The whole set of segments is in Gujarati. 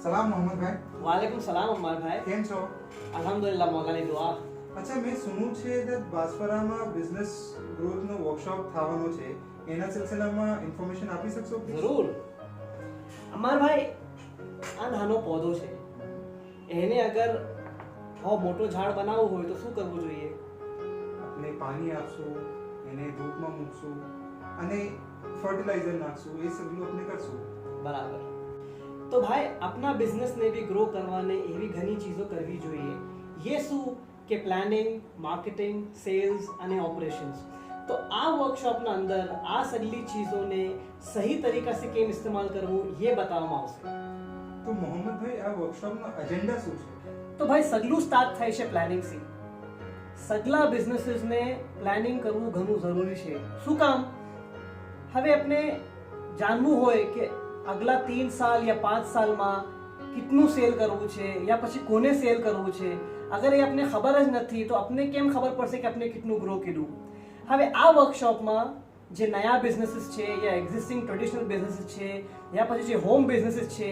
સલામ મોહમ્મદ ભાઈ. वालेकुम सलाम अम्मार भाई. કેમ છો? अल्हम्दुलिल्लाह मौलानी दुआ. અચ્છા, મેં સુન્યું છે કે બાસપરામાં બિઝનેસ ગ્રોથનો વર્કશોપ થવાનો છે. એના સિલસિલામાં ઇન્ફોર્મેશન આપી શકશો પ્લીઝ? જરૂર. અમ્માર ભાઈ, આ નાનો પૌધો છે. એને અગર બહુ મોટો ઝાડ બનાવવું હોય તો શું કરવું જોઈએ? આપણે પાણી આપશું, એને ધૂપમાં મૂકશું અને ફર્ટિલાઇઝર નાખશું, એ સગલું આપણે કરશું. બરાબર. તો ભાઈ, આપના બિઝનેસને બી ગ્રો કરવાને એવી ઘણી ચીજો કરવી જોઈએ. ये શું કે પ્લાનિંગ, માર્કેટિંગ, સેલ્સ અને ઓપરેશન્સ. તો આ વર્કશોપના અંદર આ સગલી ચીજોને સહી તરીકા से કેમ ઇસ્તેમાલ કરવું ये बताવવામાં આવશે. તો મોહમ્મદ ભાઈ, આ વર્કશોપનો એજન્ડા શું છે? તો ભાઈ, સગલું સ્ટાર્ટ થાય છે પ્લાનિંગ થી. સગલા બિઝનેસીસને પ્લાનિંગ કરવું ઘણું જરૂરી છે. શું કામ? હવે આપણે જાણવું હોય કે અગલા 3 સાલ या 5 સાલમાં કેટલું સેલ કરવું છે યા પછી કોને સેલ કરવું છે. અગર એ આપને ખબર જ નથી તો આપને કેમ ખબર પડશે કે આપણે કેટલું ગ્રો કર્યું. હવે આ વર્કશોપમાં જે નયા બિઝનેસીસ છે યા એક્ઝિસ્ટિંગ ટ્રેડિશનલ બિઝનેસીસ છે યા પછી જે હોમ બિઝનેસીસ છે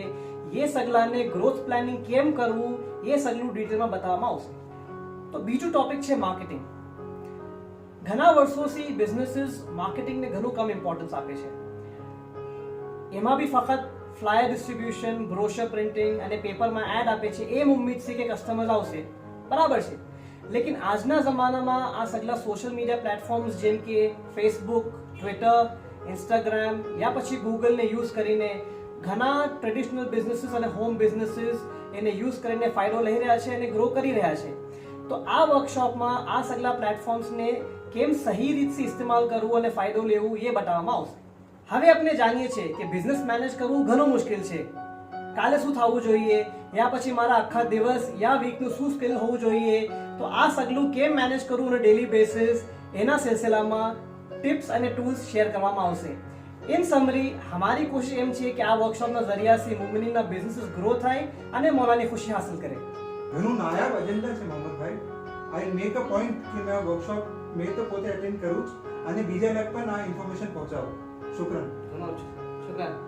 એ સગલાને ગ્રોથ પ્લાનિંગ કેમ કરવું એ સગલું ડિટેલમાં બતાવવામાં આવશે. તો બીજું ટોપિક છે માર્કેટિંગ. ઘણા વર્ષોથી બિઝનેસીસ માર્કેટિંગને ઘણું કમ ઇમ્પોર્ટન્સ આપે છે. એમાં બી ફક્ત ફ્લાયર ડિસ્ટ્રીબ્યુશન, બ્રોશર પ્રિન્ટિંગ અને પેપરમાં એડ આપે છે એમ ઉમ્મીદ છે કે કસ્ટમર્સ આવશે. બરાબર છે. લેકિન આજના જમાનામાં આ સગલા સોશિયલ મીડિયા પ્લેટફોર્મ્સ જેમ કે ફેસબુક, ટ્વિટર, ઇન્સ્ટાગ્રામ યા પછી ગૂગલને યુઝ કરીને ઘણા ટ્રેડિશનલ બિઝનેસીસ અને હોમ બિઝનેસીસ એને યુઝ કરીને ફાયદો લઈ રહ્યા છે અને ગ્રો કરી રહ્યા છે. તો આ વર્કશોપમાં આ સગલા પ્લેટફોર્મ્સને કેમ સહી રીતથી ઇસ્તેમાલ કરવું અને ફાયદો લેવું એ બતાવવામાં આવશે. હવે આપણે જાણીએ છીએ કે બિઝનેસ મેનેજ કરવું ઘણું મુશ્કેલ છે. કાલે શું થવું જોઈએ યા પછી મારા આખા દિવસ યા વીકનું શું સ્કિલ હોવું જોઈએ. તો આ સગલું કેમ મેનેજ કરવું અને ડેલી બેસિસ એના સિલસિલામાં ટિપ્સ અને ટૂલ્સ શેર કરવામાં આવશે. ઇન સમરી, हमारी कोशिश એમ છે કે આ વર્કશોપના જરિયાથી મુમિનીના બિઝનેસીસ ગ્રો થાય અને મૌલાની ખુશી હાંસલ કરે. ઘણું નાયાબ એજન્ડા છે મોહમ્મદ ભાઈ. આઈ મેક અ પોઈન્ટ કે મેં આ વર્કશોપ મેં તો પોતે અટેન્ડ કરું જ અને બીજા લોક પણ આ ઇન્ફોર્મેશન પહોંચાડું. શુક્રન. ઘણો શુક્રિયા.